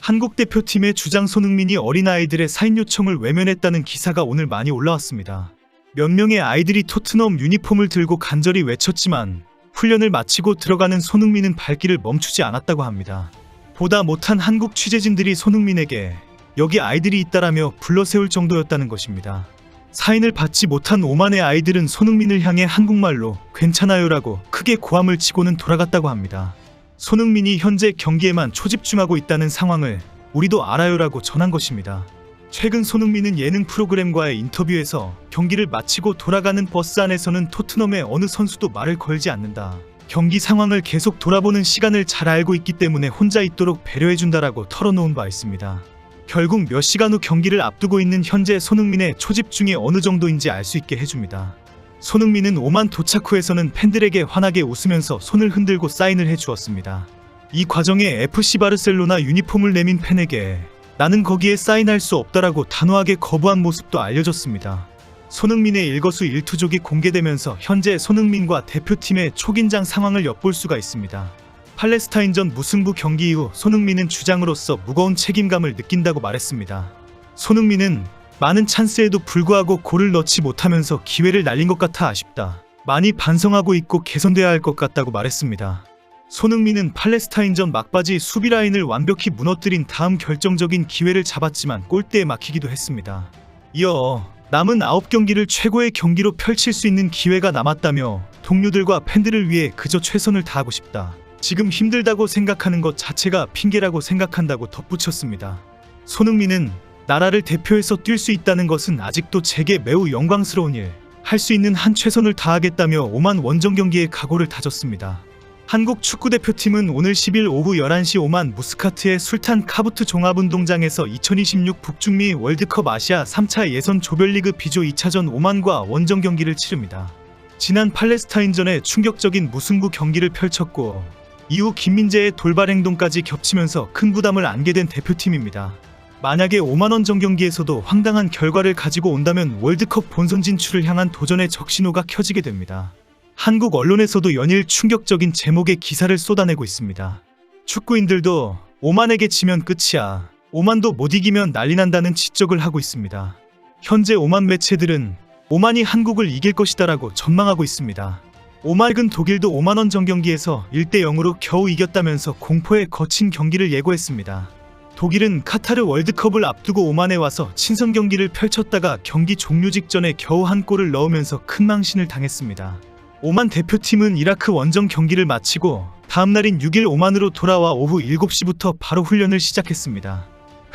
한국 대표팀의 주장 손흥민이 어린아이들의 사인 요청을 외면했다는 기사가 오늘 많이 올라왔습니다. 몇 명의 아이들이 토트넘 유니폼을 들고 간절히 외쳤지만 훈련을 마치고 들어가는 손흥민은 발길을 멈추지 않았다고 합니다. 보다 못한 한국 취재진들이 손흥민에게 여기 아이들이 있다라며 불러세울 정도였다는 것입니다. 사인을 받지 못한 오만의 아이들은 손흥민을 향해 한국말로 괜찮아요라고 크게 고함을 치고는 돌아갔다고 합니다. 손흥민이 현재 경기에만 초집중하고 있다는 상황을 우리도 알아요라고 전한 것입니다. 최근 손흥민은 예능 프로그램과의 인터뷰에서 경기를 마치고 돌아가는 버스 안에서는 토트넘의 어느 선수도 말을 걸지 않는다. 경기 상황을 계속 돌아보는 시간을 잘 알고 있기 때문에 혼자 있도록 배려해준다라고 털어놓은 바 있습니다. 결국 몇 시간 후 경기를 앞두고 있는 현재 손흥민의 초집중이 어느 정도인지 알 수 있게 해줍니다. 손흥민은 오만 도착 후에서는 팬들에게 환하게 웃으면서 손을 흔들고 사인을 해주었습니다. 이 과정에 FC 바르셀로나 유니폼을 내민 팬에게 나는 거기에 사인할 수 없다라고 단호하게 거부한 모습도 알려졌습니다. 손흥민의 일거수일투족이 공개되면서 현재 손흥민과 대표팀의 초긴장 상황을 엿볼 수가 있습니다. 팔레스타인전 무승부 경기 이후 손흥민은 주장으로서 무거운 책임감을 느낀다고 말했습니다. 손흥민은 많은 찬스에도 불구하고 골을 넣지 못하면서 기회를 날린 것 같아 아쉽다. 많이 반성하고 있고 개선돼야 할 것 같다고 말했습니다. 손흥민은 팔레스타인전 막바지 수비 라인을 완벽히 무너뜨린 다음 결정적인 기회를 잡았지만 골대에 막히기도 했습니다. 이어 남은 9경기를 최고의 경기로 펼칠 수 있는 기회가 남았다며 동료들과 팬들을 위해 그저 최선을 다하고 싶다. 지금 힘들다고 생각하는 것 자체가 핑계라고 생각한다고 덧붙였습니다. 손흥민은 나라를 대표해서 뛸 수 있다는 것은 아직도 제게 매우 영광스러운 일, 할 수 있는 한 최선을 다하겠다며 오만 원정 경기에 각오를 다졌습니다. 한국 축구대표팀은 오늘 10일 오후 11시 오만 무스카트의 술탄 카부트 종합운동장에서 2026 북중미 월드컵 아시아 3차 예선 조별리그 B조 2차전 오만과 원정 경기를 치릅니다. 지난 팔레스타인전에 충격적인 무승부 경기를 펼쳤고 이후 김민재의 돌발 행동까지 겹치면서 큰 부담을 안게 된 대표팀입니다. 만약에 5만원 정경기에서도 황당한 결과를 가지고 온다면 월드컵 본선 진출을 향한 도전의 적신호가 켜지게 됩니다. 한국 언론에서도 연일 충격적인 제목의 기사를 쏟아내고 있습니다. 축구인들도 오만에게 지면 끝이야, 오만도 못 이기면 난리 난다는 지적을 하고 있습니다. 현재 오만 매체들은 오만이 한국을 이길 것이다라고 전망하고 있습니다. 오만은 독일도 5만원 정경기에서 1대0으로 겨우 이겼다면서 공포의 거친 경기를 예고했습니다. 독일은 카타르 월드컵을 앞두고 오만에 와서 친선 경기를 펼쳤다가 경기 종료 직전에 겨우 한 골을 넣으면서 큰 망신을 당했습니다. 오만 대표팀은 이라크 원정 경기를 마치고 다음날인 6일 오만으로 돌아와 오후 7시부터 바로 훈련을 시작했습니다.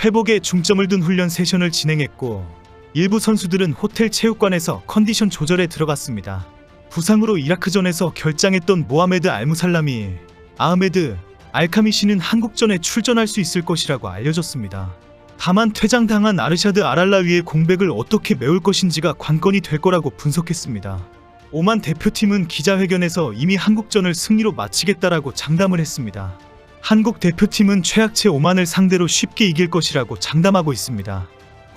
회복에 중점을 둔 훈련 세션을 진행했고 일부 선수들은 호텔 체육관에서 컨디션 조절에 들어갔습니다. 부상으로 이라크전에서 결장했던 모하메드 알무살라미, 아흐메드 알카미시는 한국전에 출전할 수 있을 것이라고 알려졌습니다. 다만 퇴장당한 아르샤드 아랄라위의 공백을 어떻게 메울 것인지가 관건이 될 거라고 분석했습니다. 오만 대표팀은 기자회견에서 이미 한국전을 승리로 마치겠다라고 장담을 했습니다. 한국 대표팀은 최악체 오만을 상대로 쉽게 이길 것이라고 장담하고 있습니다.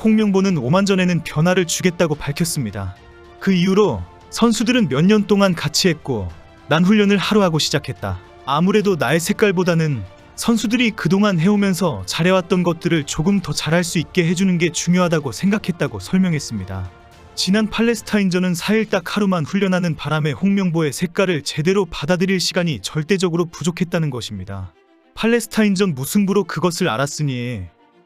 홍명보는 오만전에는 변화를 주겠다고 밝혔습니다. 그 이후로 선수들은 몇 년 동안 같이 했고 난 훈련을 하루 하고 시작했다. 아무래도 나의 색깔보다는 선수들이 그동안 해오면서 잘해왔던 것들을 조금 더 잘할 수 있게 해주는 게 중요하다고 생각했다고 설명했습니다. 지난 팔레스타인전은 4일 딱 하루만 훈련하는 바람에 홍명보의 색깔을 제대로 받아들일 시간이 절대적으로 부족했다는 것입니다. 팔레스타인전 무승부로 그것을 알았으니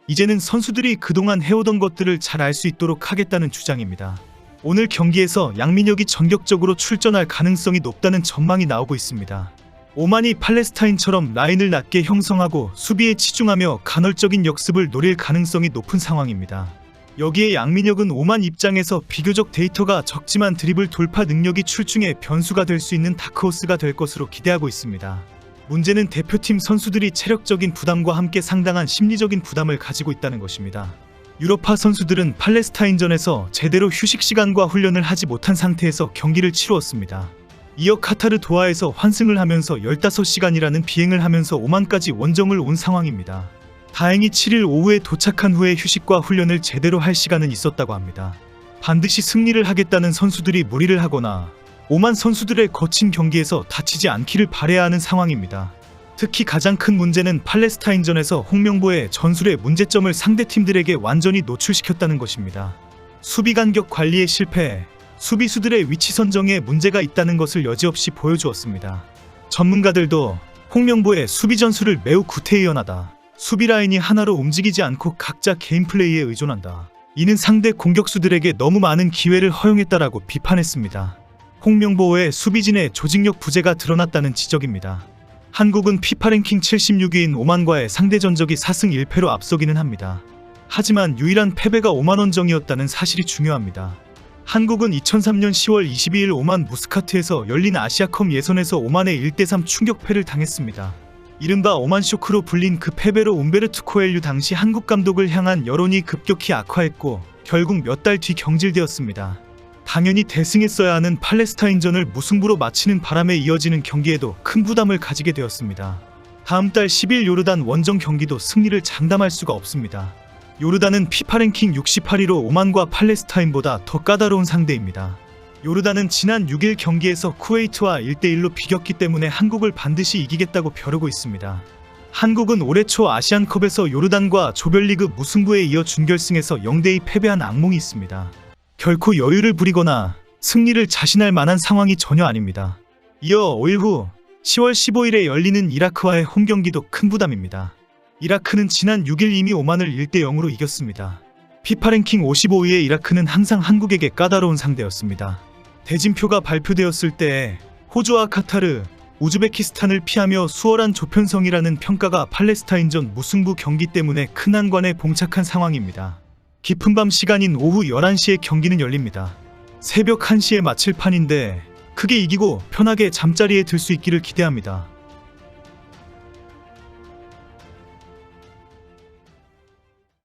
이제는 선수들이 그동안 해오던 것들을 잘 알 수 있도록 하겠다는 주장입니다. 오늘 경기에서 양민혁이 전격적으로 출전할 가능성이 높다는 전망이 나오고 있습니다. 오만이 팔레스타인처럼 라인을 낮게 형성하고 수비에 치중하며 간헐적인 역습을 노릴 가능성이 높은 상황입니다. 여기에 양민혁은 오만 입장에서 비교적 데이터가 적지만 드리블 돌파 능력이 출중해 변수가 될 수 있는 다크호스가 될 것으로 기대하고 있습니다. 문제는 대표팀 선수들이 체력적인 부담과 함께 상당한 심리적인 부담을 가지고 있다는 것입니다. 유럽파 선수들은 팔레스타인전에서 제대로 휴식 시간과 훈련을 하지 못한 상태에서 경기를 치루었습니다. 이어 카타르 도하에서 환승을 하면서 15시간이라는 비행을 하면서 오만까지 원정을 온 상황입니다. 다행히 7일 오후에 도착한 후에 휴식과 훈련을 제대로 할 시간은 있었다고 합니다. 반드시 승리를 하겠다는 선수들이 무리를 하거나 오만 선수들의 거친 경기에서 다치지 않기를 바라야 하는 상황입니다. 특히 가장 큰 문제는 팔레스타인전에서 홍명보의 전술의 문제점을 상대팀들에게 완전히 노출시켰다는 것입니다. 수비 간격 관리에 실패, 수비수들의 위치 선정에 문제가 있다는 것을 여지없이 보여주었습니다. 전문가들도 홍명보의 수비 전술을 매우 구태의연하다. 수비 라인이 하나로 움직이지 않고 각자 개인 플레이에 의존한다. 이는 상대 공격수들에게 너무 많은 기회를 허용했다라고 비판했습니다. 홍명보의 수비진의 조직력 부재가 드러났다는 지적입니다. 한국은 피파 랭킹 76위인 오만과의 상대 전적이 4승 1패로 앞서기는 합니다. 하지만 유일한 패배가 오만원정이었다는 사실이 중요합니다. 한국은 2003년 10월 22일 오만 무스카트에서 열린 아시아컵 예선에서 오만에 1대3 충격패를 당했습니다. 이른바 오만 쇼크로 불린 그 패배로 움베르투 코엘류 당시 한국 감독을 향한 여론이 급격히 악화했고 결국 몇 달 뒤 경질되었습니다. 당연히 대승했어야 하는 팔레스타인전을 무승부로 마치는 바람에 이어지는 경기에도 큰 부담을 가지게 되었습니다. 다음 달 10일 요르단 원정 경기도 승리를 장담할 수가 없습니다. 요르단은 피파 랭킹 68위로 오만과 팔레스타인보다 더 까다로운 상대입니다. 요르단은 지난 6일 경기에서 쿠웨이트와 1대1로 비겼기 때문에 한국을 반드시 이기겠다고 벼르고 있습니다. 한국은 올해 초 아시안컵에서 요르단과 조별리그 무승부에 이어 준결승에서 0대2 패배한 악몽이 있습니다. 결코 여유를 부리거나 승리를 자신할 만한 상황이 전혀 아닙니다. 이어 5일 후 10월 15일에 열리는 이라크와의 홈경기도 큰 부담입니다. 이라크는 지난 6일 이미 오만을 1대0으로 이겼습니다. 피파 랭킹 55위의 이라크는 항상 한국에게 까다로운 상대였습니다. 대진표가 발표되었을 때 호주와 카타르, 우즈베키스탄을 피하며 수월한 조편성이라는 평가가 팔레스타인전 무승부 경기 때문에 큰 난관에 봉착한 상황입니다. 깊은 밤 시간인 오후 11시에 경기는 열립니다. 새벽 1시에 마칠 판인데 크게 이기고 편하게 잠자리에 들 수 있기를 기대합니다.